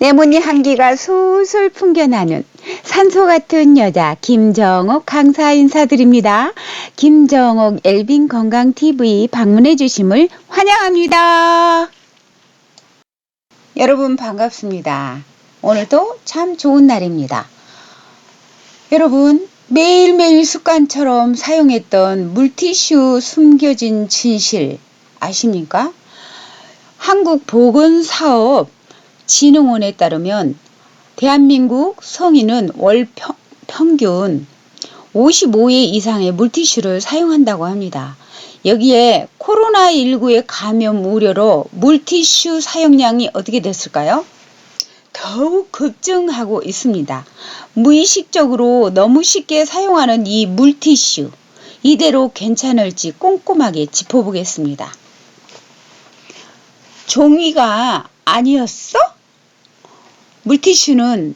레모니 향기가 솔솔 풍겨나는 산소 같은 여자 김정옥 강사 인사드립니다. 김정옥 엘빈 건강TV 방문해 주심을 환영합니다. 여러분 반갑습니다. 오늘도 참 좋은 날입니다. 여러분 매일매일 습관처럼 사용했던 물티슈 숨겨진 진실 아십니까? 한국보건사업진흥원에 따르면 대한민국 성인은 월 평균 55회 이상의 물티슈를 사용한다고 합니다. 여기에 코로나19의 감염 우려로 물티슈 사용량이 어떻게 됐을까요? 더욱 급증하고 있습니다. 무의식적으로 너무 쉽게 사용하는 이 물티슈, 이대로 괜찮을지 꼼꼼하게 짚어보겠습니다. 종이가 아니었어? 물티슈는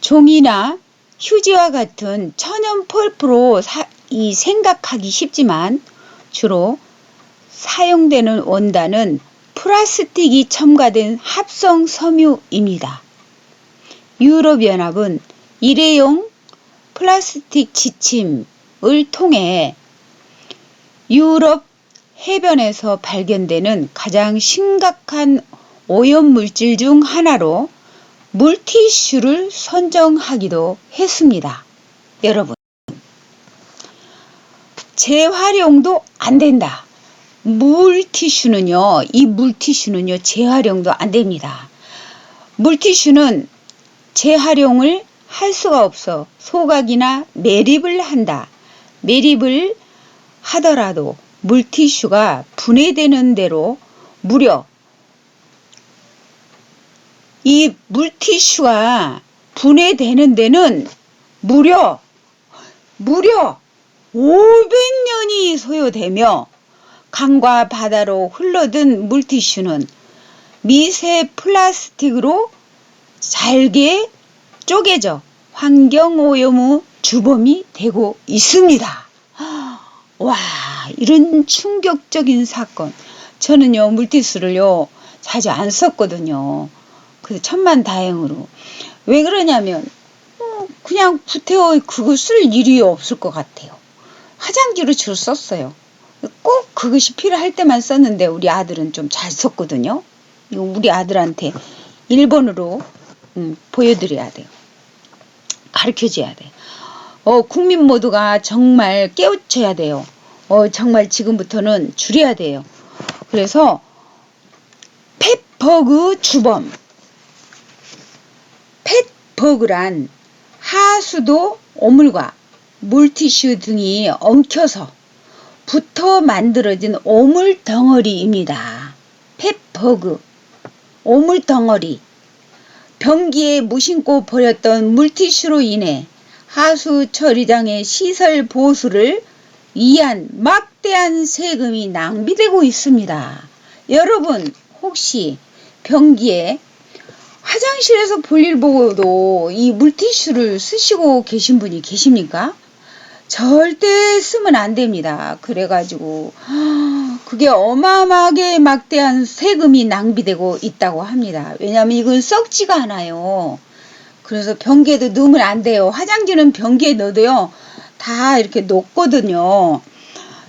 종이나 휴지와 같은 천연 펄프로 생각하기 쉽지만 주로 사용되는 원단은 플라스틱이 첨가된 합성 섬유입니다. 유럽연합은 일회용 플라스틱 지침을 통해 유럽 해변에서 발견되는 가장 심각한 오염물질 중 하나로 물티슈를 선정하기도 했습니다. 여러분, 재활용도 안 된다. 이 물티슈는요, 재활용도 안 됩니다. 물티슈는 재활용을 할 수가 없어 소각이나 매립을 한다. 매립을 하더라도 물티슈가 분해되는 대로 이 물티슈가 분해되는 데는 무려 500년이 소요되며 강과 바다로 흘러든 물티슈는 미세 플라스틱으로 잘게 쪼개져 환경오염의 주범이 되고 있습니다. 와, 이런 충격적인 사건. 저는요, 물티슈를요, 자주 안 썼거든요. 그래서 천만다행으로. 왜 그러냐면, 그냥 구태여 그거 쓸 일이 없을 것 같아요. 화장지로 주로 썼어요. 꼭 그것이 필요할 때만 썼는데, 우리 아들은 좀 잘 썼거든요. 이거 우리 아들한테 1번으로 보여드려야 돼요. 가르쳐줘야 돼요. 국민 모두가 정말 깨우쳐야 돼요. 정말 지금부터는 줄여야 돼요. 그래서 펫버그 주범. 펫버그란 하수도 오물과 물티슈 등이 엉켜서 붙어 만들어진 오물덩어리입니다. 펫버그, 오물덩어리. 변기에 무심코 버렸던 물티슈로 인해 하수 처리장의 시설 보수를 위한 막대한 세금이 낭비되고 있습니다. 여러분 혹시 변기에 화장실에서 볼일 보고도 이 물티슈를 쓰시고 계신 분이 계십니까? 절대 쓰면 안 됩니다. 그래가지고 그게 어마어마하게 막대한 세금이 낭비되고 있다고 합니다. 왜냐하면 이건 썩지가 않아요. 그래서 변기에도 넣으면 안 돼요. 화장지는 변기에 넣어도요, 다 이렇게 녹거든요.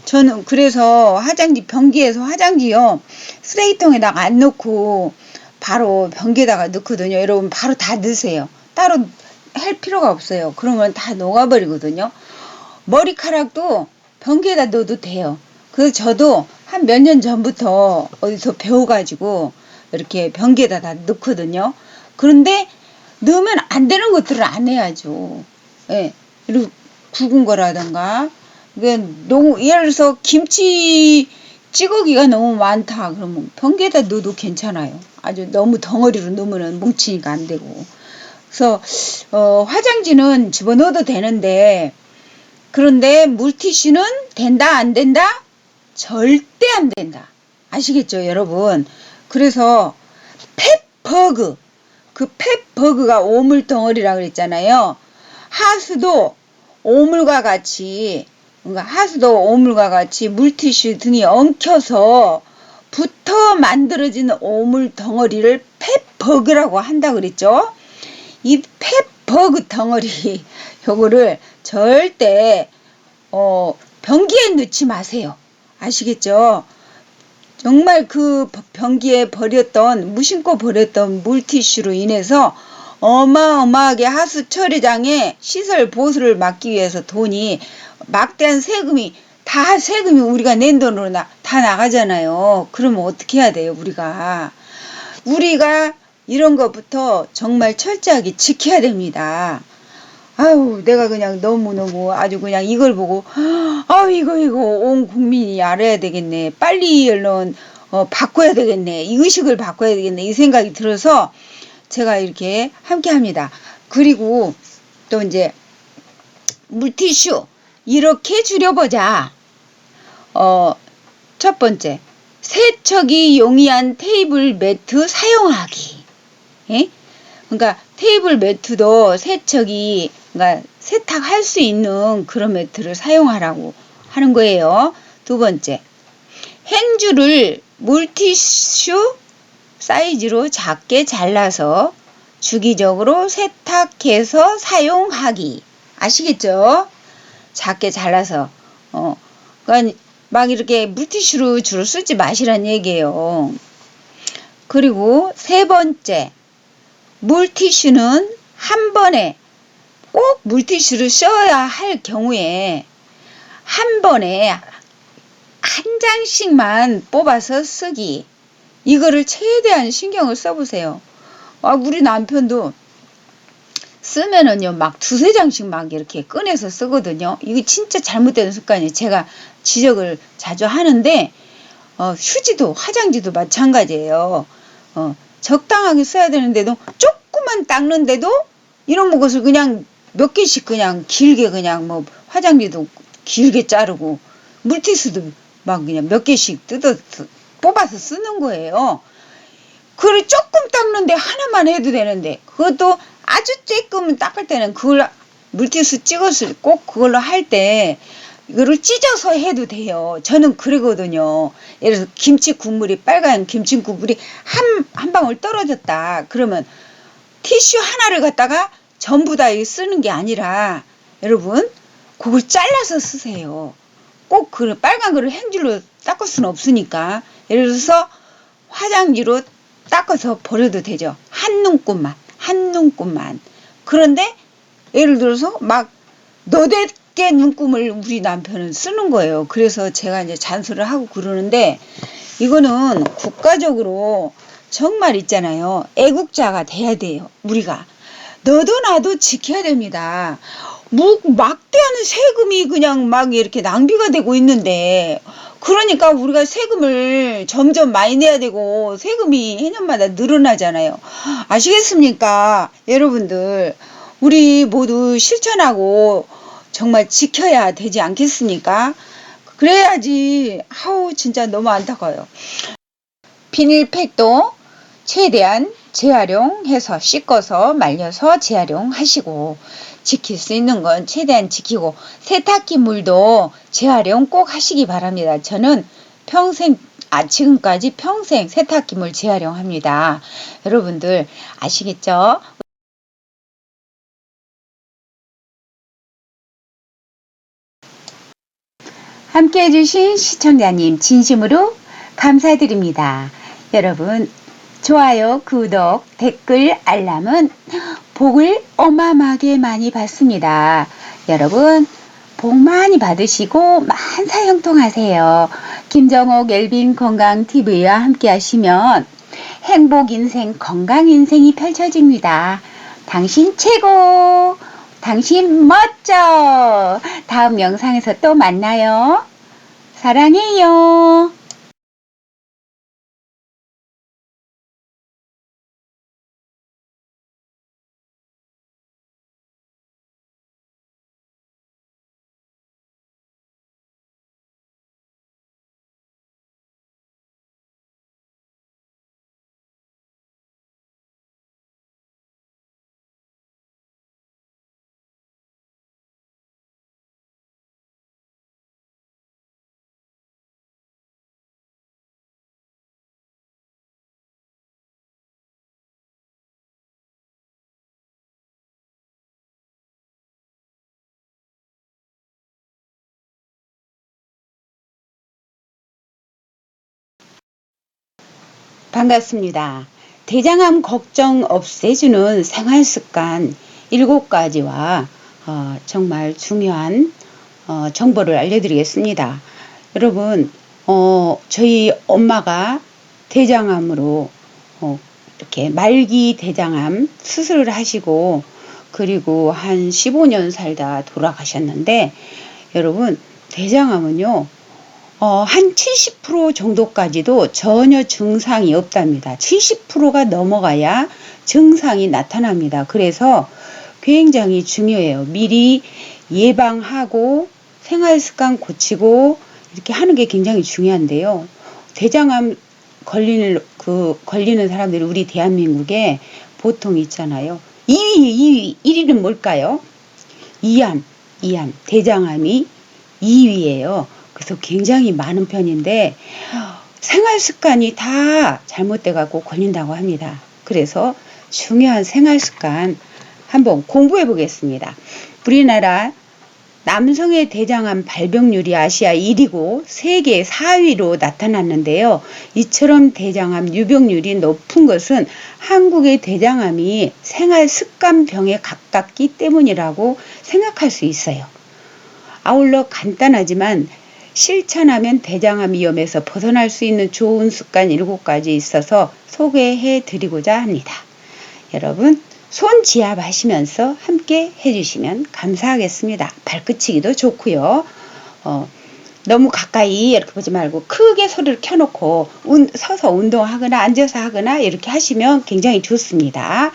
저는 그래서 변기에서 화장지요, 쓰레기통에다가 안 넣고 바로 변기에다가 넣거든요. 여러분 바로 다 넣으세요. 따로 할 필요가 없어요. 그러면 다 녹아버리거든요. 머리카락도 변기에다 넣어도 돼요. 그래서 저도 한 몇 년 전부터 어디서 배워가지고 이렇게 변기에다 다 넣거든요. 그런데 넣으면 안 되는 것들을 안 해야죠. 예. 그리고 굵은 거라든가, 예를 들어서 김치 찌꺼기가 너무 많다 그러면 변기에다 넣어도 괜찮아요. 아주 너무 덩어리로 넣으면 뭉치니까 안 되고. 그래서 화장지는 집어넣어도 되는데, 그런데 물티슈는 된다 안 된다? 절대 안 된다. 아시겠죠 여러분? 그래서 펫버그, 그 펫버그가 오물덩어리라고 그랬잖아요. 하수도 오물과 같이 물티슈 등이 엉켜서 붙어 만들어진 오물덩어리를 펫버그라고 한다 그랬죠. 이 펫버그 덩어리 요거를 절대 변기에 넣지 마세요. 아시겠죠? 정말 그 변기에 버렸던 무심코 버렸던 물티슈로 인해서 어마어마하게 하수 처리장에 시설 보수를 막기 위해서 돈이 막대한 세금이 우리가 낸 돈으로 다 나가잖아요. 그러면 어떻게 해야 돼요? 우리가 이런 것부터 정말 철저하게 지켜야 됩니다. 아유, 내가 그냥 너무너무 아주 그냥 이걸 보고, 이거 온 국민이 알아야 되겠네. 빨리 얼른, 바꿔야 되겠네. 이 의식을 바꿔야 되겠네. 이 생각이 들어서 제가 이렇게 함께 합니다. 그리고 또 이제 물티슈, 이렇게 줄여보자. 첫 번째, 세척이 용이한 테이블 매트 사용하기. 예? 그러니까 테이블 매트도 그러니까 세탁할 수 있는 그런 매트를 사용하라고 하는 거예요. 두 번째, 행주를 물티슈 사이즈로 작게 잘라서 주기적으로 세탁해서 사용하기. 아시겠죠? 작게 잘라서 그러니까 막 이렇게 물티슈로 주로 쓰지 마시란 얘기예요. 그리고 세 번째, 물티슈는 한 번에 꼭 물티슈를 써야 할 경우에 한 번에 한 장씩만 뽑아서 쓰기. 이거를 최대한 신경을 써보세요. 우리 남편도 쓰면은요, 막 두세 장씩 막 이렇게 꺼내서 쓰거든요. 이게 진짜 잘못된 습관이에요. 제가 지적을 자주 하는데, 휴지도, 화장지도 마찬가지예요. 적당하게 써야 되는데도, 조금만 닦는데도, 이런 것을 그냥 몇 개씩 그냥 길게 그냥 뭐, 화장지도 길게 자르고, 물티슈도 막 그냥 몇 개씩 뽑아서 쓰는 거예요. 그걸 조금 닦는데 하나만 해도 되는데, 그것도 아주 쬐끔 닦을 때는 그걸 물티슈 찍어서 꼭 그걸로 할 때 이거를 찢어서 해도 돼요. 저는 그러거든요. 예를 들어서 김치 국물이 빨간 김치 국물이 한 방울 떨어졌다. 그러면 티슈 하나를 갖다가 전부 다 쓰는 게 아니라 여러분 그걸 잘라서 쓰세요. 꼭 그 빨간 거를 행주로 닦을 수는 없으니까 예를 들어서 화장지로 닦아서 버려도 되죠. 한 눈곱만. 그런데 예를 들어서 막 너댓 개 눈금을 우리 남편은 쓰는 거예요. 그래서 제가 이제 잔소리를 하고 그러는데 이거는 국가적으로 정말 있잖아요. 애국자가 돼야 돼요. 우리가. 너도 나도 지켜야 됩니다. 막대한 세금이 그냥 막 이렇게 낭비가 되고 있는데 그러니까 우리가 세금을 점점 많이 내야 되고 세금이 해년마다 늘어나잖아요. 아시겠습니까? 여러분들 우리 모두 실천하고 정말 지켜야 되지 않겠습니까? 그래야지 진짜 너무 안타까워요. 비닐팩도 최대한 재활용해서 씻어서 말려서 재활용하시고 지킬 수 있는 건 최대한 지키고 세탁기 물도 재활용 꼭 하시기 바랍니다. 저는 지금까지 평생 세탁기 물 재활용합니다. 여러분들 아시겠죠? 함께 해주신 시청자님 진심으로 감사드립니다. 여러분 좋아요, 구독, 댓글, 알람은 복을 어마어마하게 많이 받습니다. 여러분 복 많이 받으시고 만사형통하세요. 김정옥 엘빈 건강TV와 함께 하시면 행복인생, 건강인생이 펼쳐집니다. 당신 최고! 당신 멋져! 다음 영상에서 또 만나요. 사랑해요. 반갑습니다. 대장암 걱정 없애주는 생활습관 7가지와 정말 중요한 정보를 알려드리겠습니다. 여러분, 저희 엄마가 대장암으로 이렇게 말기 대장암 수술을 하시고 그리고 한 15년 살다 돌아가셨는데, 여러분, 대장암은요 한 70% 정도까지도 전혀 증상이 없답니다. 70%가 넘어가야 증상이 나타납니다. 그래서 굉장히 중요해요. 미리 예방하고 생활습관 고치고 이렇게 하는 게 굉장히 중요한데요. 대장암 걸리는 사람들이 우리 대한민국에 보통 있잖아요. 1위는 뭘까요? 이암, 대장암이 2위예요. 그래서 굉장히 많은 편인데 생활 습관이 다 잘못돼 갖고 걸린다고 합니다. 그래서 중요한 생활 습관 한번 공부해 보겠습니다. 우리나라 남성의 대장암 발병률이 아시아 1위고 세계 4위로 나타났는데요. 이처럼 대장암 유병률이 높은 것은 한국의 대장암이 생활 습관병에 가깝기 때문이라고 생각할 수 있어요. 아울러 간단하지만 실천하면 대장암 위험에서 벗어날 수 있는 좋은 습관 7가지 있어서 소개해 드리고자 합니다. 여러분, 손 지압하시면서 함께 해주시면 감사하겠습니다. 발끝치기도 좋고요. 너무 가까이 이렇게 보지 말고 크게 소리를 켜놓고 서서 운동하거나 앉아서 하거나 이렇게 하시면 굉장히 좋습니다.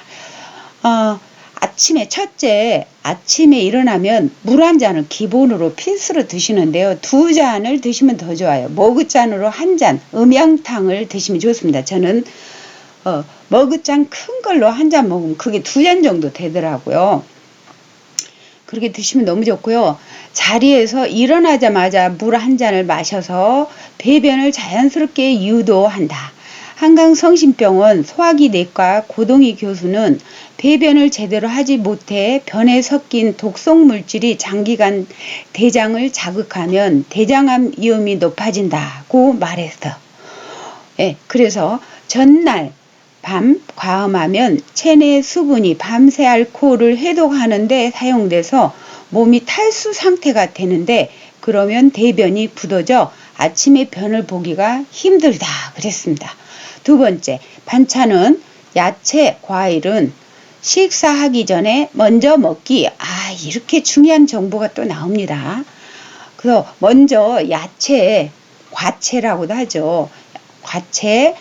아침에 일어나면 물 한 잔을 기본으로 필수로 드시는데요. 2잔을 드시면 더 좋아요. 머그잔으로 1잔, 음양탕을 드시면 좋습니다. 저는 머그잔 큰 걸로 1잔 먹으면 그게 2잔 정도 되더라고요. 그렇게 드시면 너무 좋고요. 자리에서 일어나자마자 물 1잔을 마셔서 배변을 자연스럽게 유도한다. 한강성심병원 소화기 내과 고동희 교수는 배변을 제대로 하지 못해 변에 섞인 독성 물질이 장기간 대장을 자극하면 대장암 위험이 높아진다고 말했어. 그래서 전날 밤 과음하면 체내 수분이 밤새 알코올을 해독하는 데 사용돼서 몸이 탈수 상태가 되는데, 그러면 대변이 굳어져 아침에 변을 보기가 힘들다 그랬습니다. 2번째, 반찬은 야채, 과일은 식사하기 전에 먼저 먹기. 이렇게 중요한 정보가 또 나옵니다. 그래서 먼저 야채, 과채라고도 하죠. 과채,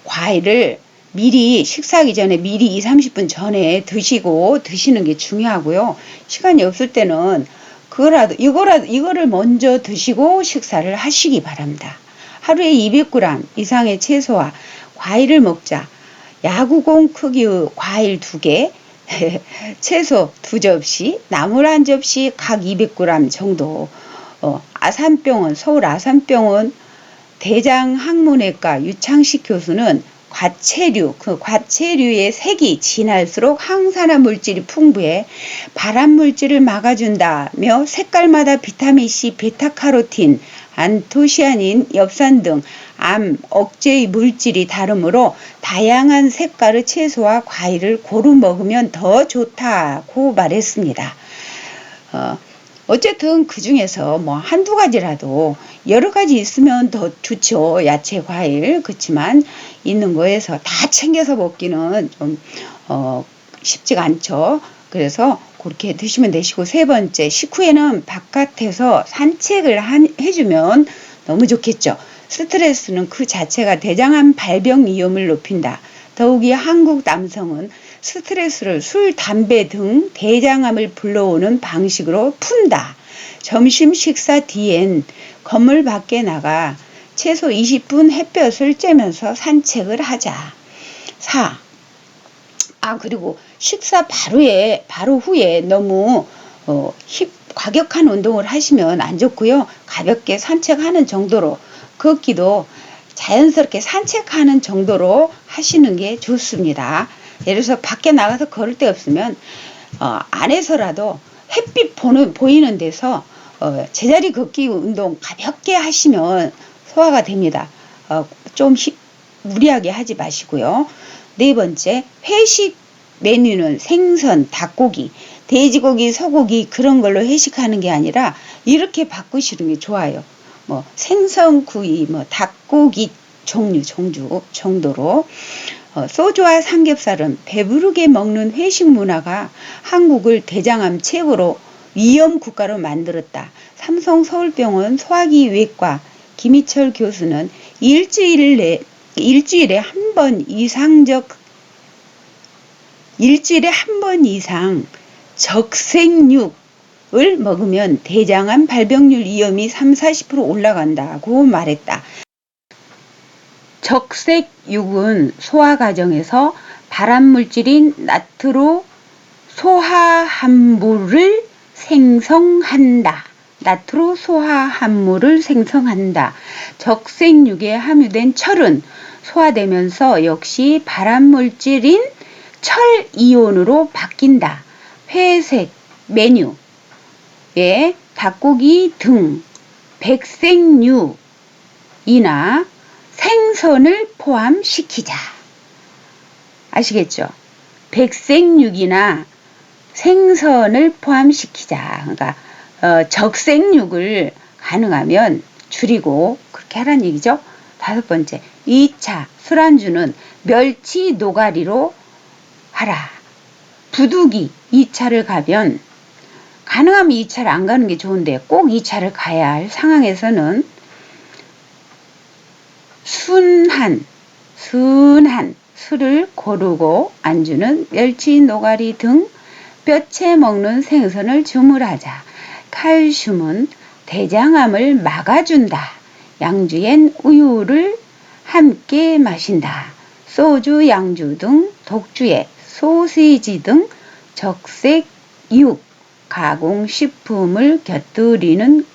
과일을 미리 식사하기 전에 미리 2-30분 전에 드시는 게 중요하고요. 시간이 없을 때는 이거를 먼저 드시고 식사를 하시기 바랍니다. 하루에 200g 이상의 채소와 과일을 먹자. 야구공 크기의 과일 2개, 채소 2접시, 나물 1접시 각 200g 정도. 서울 아산병원 대장학문외과 유창식 교수는 과채류의 색이 진할수록 항산화 물질이 풍부해 발암 물질을 막아준다며 색깔마다 비타민C, 베타카로틴, 안토시아닌, 엽산 등 암 억제의 물질이 다르므로 다양한 색깔의 채소와 과일을 고루 먹으면 더 좋다고 말했습니다. 어쨌든 그 중에서 한두 가지라도 여러 가지 있으면 더 좋죠. 야채, 과일. 그렇지만 있는 거에서 다 챙겨서 먹기는 좀 쉽지가 않죠. 그래서 그렇게 드시면 되시고, 3번째, 식후에는 바깥에서 산책을 해주면 너무 좋겠죠. 스트레스는 그 자체가 대장암 발병 위험을 높인다. 더욱이 한국 남성은 스트레스를 술, 담배 등 대장암을 불러오는 방식으로 푼다. 점심 식사 뒤엔 건물 밖에 나가 최소 20분 햇볕을 쬐면서 산책을 하자. 4. 그리고 식사 바로 후에 너무 과격한 운동을 하시면 안 좋고요. 가볍게 산책하는 정도로, 걷기도 자연스럽게 산책하는 정도로 하시는 게 좋습니다. 예를 들어서 밖에 나가서 걸을 데 없으면 안에서라도 햇빛 보이는 데서 제자리 걷기 운동 가볍게 하시면 소화가 됩니다. 좀 무리하게 하지 마시고요. 네 번째, 회식 메뉴는 생선, 닭고기, 돼지고기, 소고기 그런 걸로 회식하는 게 아니라 이렇게 바꾸시는 게 좋아요. 뭐 생선구이, 뭐 닭고기 종류 정도로 소주와 삼겹살은 배부르게 먹는 회식 문화가 한국을 대장암 최고로 위험 국가로 만들었다. 삼성 서울병원 소화기외과 김희철 교수는 일주일에 한 번 이상 적색육을 먹으면 대장암 발병률 위험이 30-40% 올라간다고 말했다. 적색육은 소화 과정에서 발암물질인 나트로 소화합물을 생성한다. 적색육에 함유된 철은 소화되면서 역시 발암물질인 철이온으로 바뀐다. 회색 메뉴에 닭고기 등 백색육이나 생선을 포함시키자. 아시겠죠? 백색육이나 생선을 포함시키자. 그러니까 적색육을 가능하면 줄이고 그렇게 하라는 얘기죠. 5번째, 2차 술안주는 멸치 노가리로 하라. 부득이 2차를 가면 가능하면 2차를 안 가는 게 좋은데 꼭 2차를 가야 할 상황에서는 순한 술을 고르고 안주는 멸치 노가리 등 뼈채 먹는 생선을 주물하자. 칼슘은 대장암을 막아준다. 양주엔 우유를 함께 마신다. 소주, 양주 등 독주에 소시지 등 적색육 가공식품을 곁들이는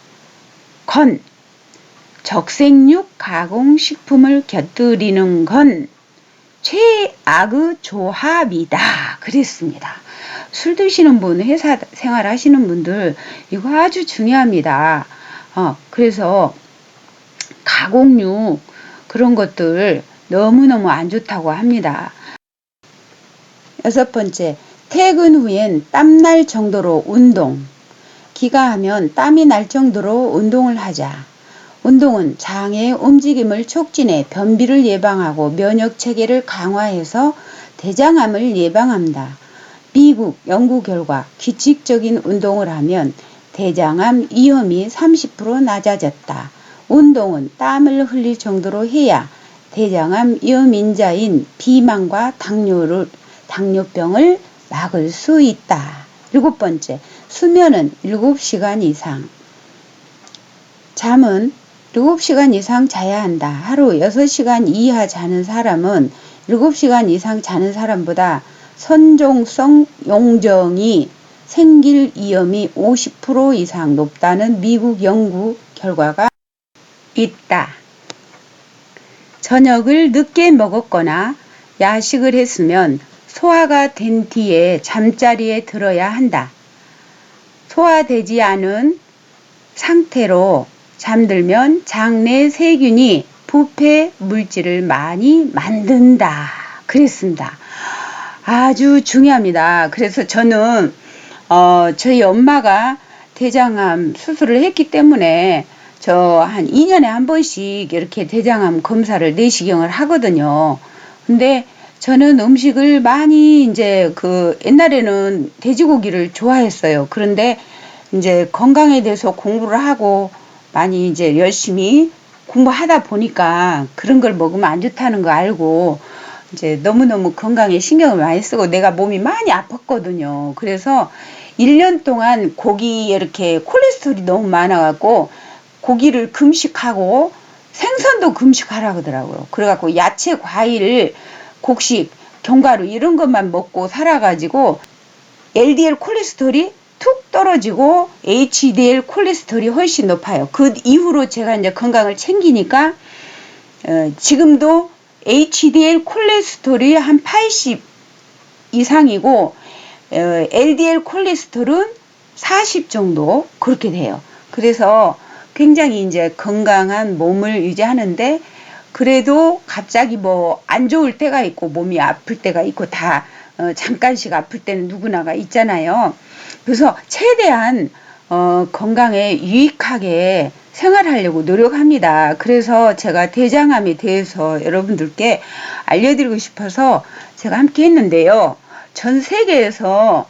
건 최악의 조합이다. 그랬습니다. 술 드시는 분, 회사 생활 하시는 분들 이거 아주 중요합니다. 그래서 가공육 그런 것들 너무너무 안 좋다고 합니다. 6번째, 퇴근 후엔 땀날 정도로 운동. 기가하면 땀이 날 정도로 운동을 하자. 운동은 장의 움직임을 촉진해 변비를 예방하고 면역체계를 강화해서 대장암을 예방한다. 미국 연구 결과 규칙적인 운동을 하면 대장암 위험이 30% 낮아졌다. 운동은 땀을 흘릴 정도로 해야 대장암 위험인자인 비만과 당뇨병을 막을 수 있다. 7번째, 수면은 7시간 이상. 잠은 7시간 이상 자야 한다. 하루 6시간 이하 자는 사람은 7시간 이상 자는 사람보다 선종성 용종이 생길 위험이 50% 이상 높다는 미국 연구 결과가 있다. 저녁을 늦게 먹었거나 야식을 했으면 소화가 된 뒤에 잠자리에 들어야 한다. 소화되지 않은 상태로 잠들면 장내 세균이 부패 물질을 많이 만든다. 그랬습니다. 아주 중요합니다. 그래서 저는 저희 엄마가 대장암 수술을 했기 때문에 저 한 2년에 한 번씩 이렇게 대장암 검사를 내시경을 하거든요. 근데 저는 음식을 많이 이제 옛날에는 돼지고기를 좋아했어요. 그런데 이제 건강에 대해서 공부를 하고 많이 이제 열심히 공부하다 보니까 그런 걸 먹으면 안 좋다는 거 알고 이제 너무너무 건강에 신경을 많이 쓰고 내가 몸이 많이 아팠거든요. 그래서 1년 동안 고기 이렇게 콜레스테롤이 너무 많아갖고 고기를 금식하고 생선도 금식하라 그러더라고요. 그래갖고 야채, 과일, 곡식, 견과류 이런 것만 먹고 살아가지고 LDL 콜레스테롤이 툭 떨어지고 HDL 콜레스테롤이 훨씬 높아요. 그 이후로 제가 이제 건강을 챙기니까 지금도 HDL 콜레스테롤이 한 80 이상이고 LDL 콜레스테롤은 40 정도 그렇게 돼요. 그래서 굉장히 이제 건강한 몸을 유지하는데 그래도 갑자기 뭐 안 좋을 때가 있고 몸이 아플 때가 있고 다 잠깐씩 아플 때는 누구나가 있잖아요. 그래서 최대한 건강에 유익하게 생활하려고 노력합니다. 그래서 제가 대장암에 대해서 여러분들께 알려드리고 싶어서 제가 함께 했는데요. 전 세계에서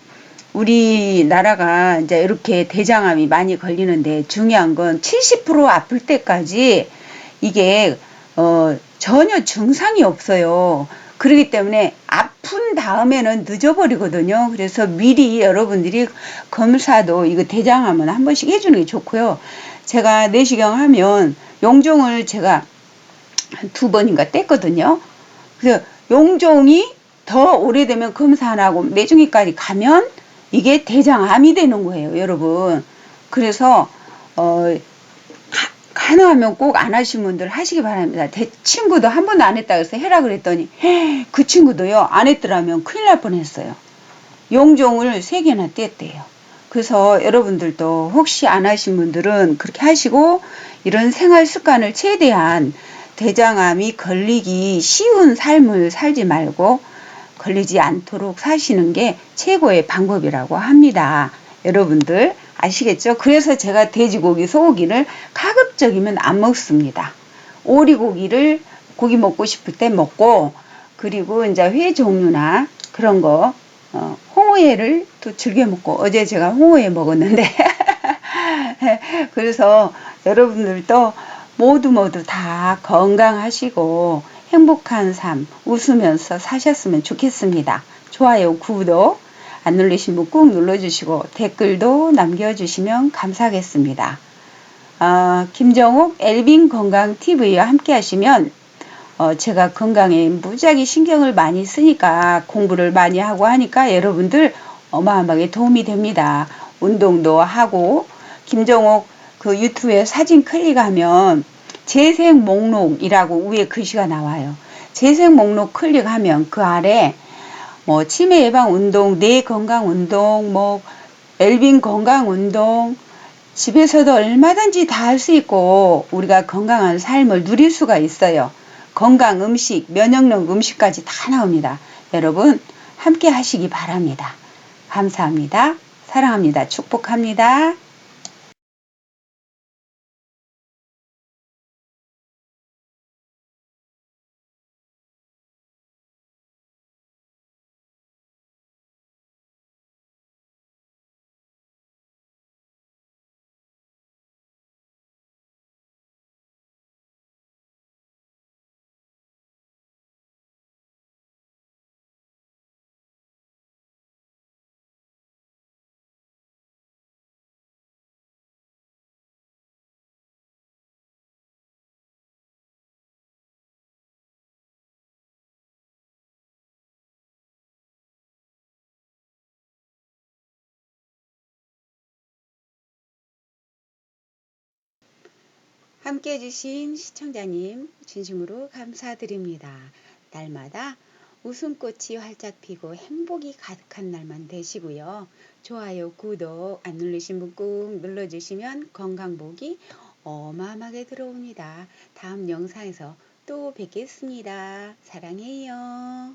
우리나라가 이제 이렇게 대장암이 많이 걸리는데 중요한 건 70% 아플 때까지 이게 전혀 증상이 없어요. 그렇기 때문에 아픈 다음에는 늦어버리거든요. 그래서 미리 여러분들이 검사도 이거 대장암은 한 번씩 해주는 게 좋고요. 제가 내시경 하면 용종을 제가 한 2번인가 뗐거든요. 그래서 용종이 더 오래되면 검사 안 하고 내중기까지 가면 이게 대장암이 되는 거예요, 여러분. 그래서 가능하면 꼭 안 하신 분들 하시기 바랍니다. 제 친구도 한 번도 안 했다 그래서 해라 그랬더니 그 친구도요 안 했더라면 큰일 날 뻔했어요. 용종을 3개나 뗐대요. 그래서 여러분들도 혹시 안 하신 분들은 그렇게 하시고 이런 생활 습관을 최대한 대장암이 걸리기 쉬운 삶을 살지 말고 걸리지 않도록 사시는 게 최고의 방법이라고 합니다. 여러분들 아시겠죠? 그래서 제가 돼지고기, 소고기를 가급적이면 안 먹습니다. 오리고기를 고기 먹고 싶을 때 먹고, 그리고 이제 회 종류나 그런 거, 홍어회를 또 즐겨 먹고, 어제 제가 홍어회 먹었는데, 그래서 여러분들도 모두 다 건강하시고 행복한 삶 웃으면서 사셨으면 좋겠습니다. 좋아요, 구독 안 누르신 분 꾹 눌러주시고 댓글도 남겨주시면 감사하겠습니다. 김정욱 엘빈 건강 TV와 함께 하시면 제가 건강에 무지하게 신경을 많이 쓰니까 공부를 많이 하고 하니까 여러분들 어마어마하게 도움이 됩니다. 운동도 하고 김정욱 그 유튜브에 사진 클릭하면 재생 목록이라고 위에 글씨가 나와요. 재생 목록 클릭하면 그 아래 뭐 치매 예방 운동, 뇌 건강 운동, 뭐 엘빈 건강 운동 집에서도 얼마든지 다 할 수 있고 우리가 건강한 삶을 누릴 수가 있어요. 건강 음식, 면역력 음식까지 다 나옵니다. 여러분 함께 하시기 바랍니다. 감사합니다. 사랑합니다. 축복합니다. 함께 해주신 시청자님 진심으로 감사드립니다. 날마다 웃음꽃이 활짝 피고 행복이 가득한 날만 되시고요. 좋아요, 구독 안 누르신 분 꾹 눌러주시면 건강복이 어마어마하게 들어옵니다. 다음 영상에서 또 뵙겠습니다. 사랑해요.